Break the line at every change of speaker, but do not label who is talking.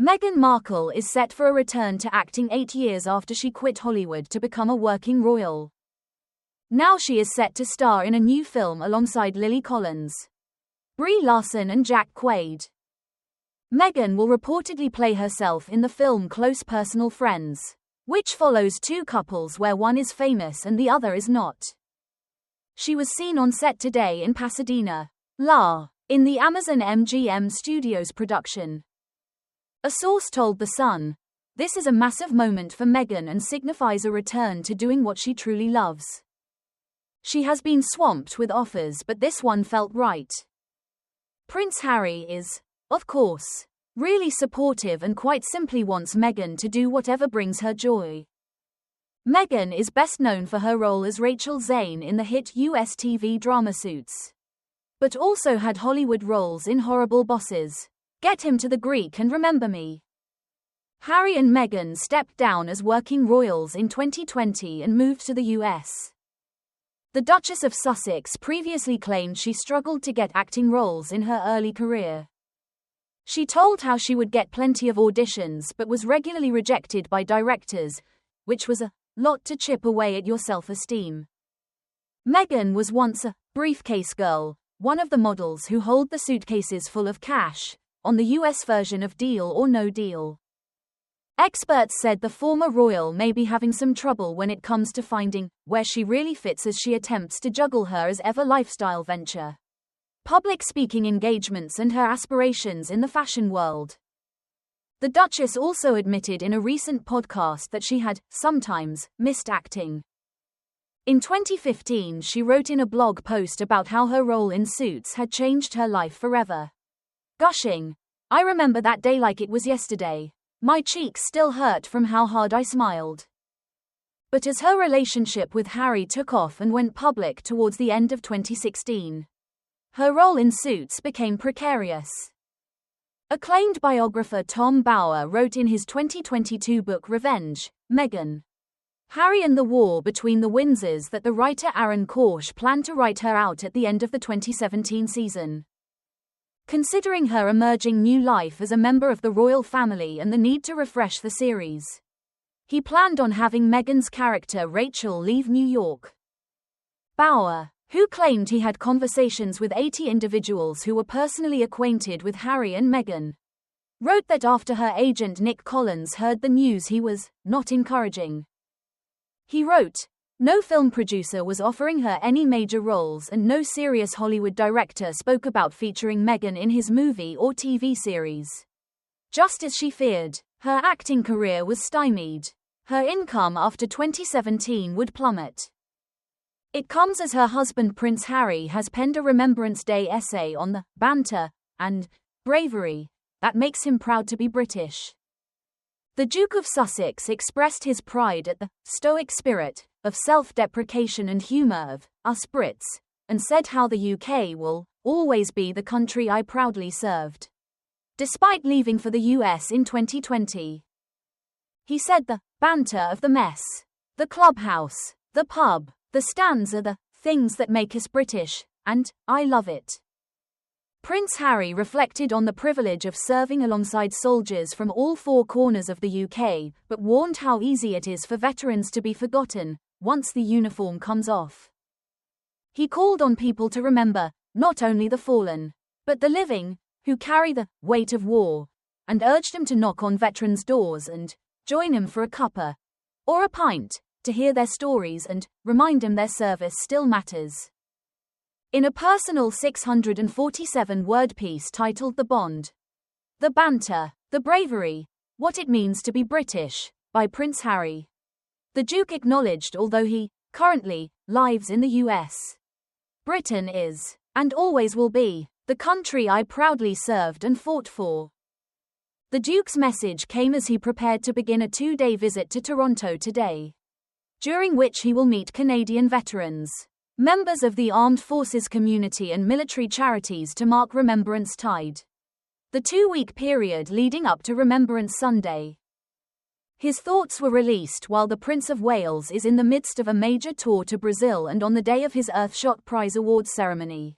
Meghan Markle is set for a return to acting 8 years after she quit Hollywood to become a working royal. Now she is set to star in a new film alongside Lily Collins, Brie Larson and Jack Quaid. Meghan will reportedly play herself in the film Close Personal Friends, which follows two couples where one is famous and the other is not. She was seen on set today in Pasadena, La, in the Amazon MGM Studios production. A source told The Sun, "This is a massive moment for Meghan and signifies a return to doing what she truly loves. She has been swamped with offers, but this one felt right." Prince Harry is, of course, really supportive and quite simply wants Meghan to do whatever brings her joy. Meghan is best known for her role as Rachel Zane in the hit US TV drama Suits, but also had Hollywood roles in Horrible Bosses, Get Him to the Greek and Remember Me. Harry and Meghan stepped down as working royals in 2020 and moved to the US. The Duchess of Sussex previously claimed she struggled to get acting roles in her early career. She told how she would get plenty of auditions but was regularly rejected by directors, which was a lot to chip away at your self-esteem. Meghan was once a briefcase girl, one of the models who hold the suitcases full of cash, on the US version of Deal or No Deal. Experts said the former royal may be having some trouble when it comes to finding where she really fits as she attempts to juggle her as ever lifestyle venture, public speaking engagements and her aspirations in the fashion world. The Duchess also admitted in a recent podcast that she had, sometimes, missed acting. In 2015 she wrote in a blog post about how her role in Suits had changed her life forever. Gushing, "I remember that day like it was yesterday. My cheeks still hurt from how hard I smiled." But as her relationship with Harry took off and went public towards the end of 2016, her role in Suits became precarious. Acclaimed biographer Tom Bower wrote in his 2022 book Revenge, Meghan, Harry and the War Between the Windsors that the writer Aaron Korsh planned to write her out at the end of the 2017 season. Considering her emerging new life as a member of the royal family and the need to refresh the series, he planned on having Meghan's character Rachel leave New York. Bower, who claimed he had conversations with 80 individuals who were personally acquainted with Harry and Meghan, wrote that after her agent Nick Collins heard the news he was not encouraging. He wrote, "No film producer was offering her any major roles and no serious Hollywood director spoke about featuring Meghan in his movie or TV series. Just as she feared, her acting career was stymied. Her income after 2017 would plummet. It comes as her husband Prince Harry has penned a Remembrance Day essay on the banter and bravery that makes him proud to be British." The Duke of Sussex expressed his pride at the stoic spirit of self-deprecation and humour of us Brits, and said how the UK will always be the country I proudly served, despite leaving for the US in 2020. He said the banter of the mess, the clubhouse, the pub, the stands are the things that make us British, and I love it. Prince Harry reflected on the privilege of serving alongside soldiers from all four corners of the UK, but warned how easy it is for veterans to be forgotten once the uniform comes off. He called on people to remember not only the fallen, but the living, who carry the weight of war, and urged them to knock on veterans' doors and join him for a cuppa or a pint to hear their stories and remind them their service still matters. In a personal 647-word piece titled The Bond, the Banter, the Bravery, What It Means to be British, by Prince Harry, the Duke acknowledged although he currently lives in the US, Britain is, and always will be, the country I proudly served and fought for. The Duke's message came as he prepared to begin a 2-day visit to Toronto today, during which he will meet Canadian veterans, members of the armed forces community and military charities to mark Remembrance Tide, the 2-week period leading up to Remembrance Sunday. His thoughts were released while the Prince of Wales is in the midst of a major tour to Brazil and on the day of his Earthshot Prize Awards ceremony.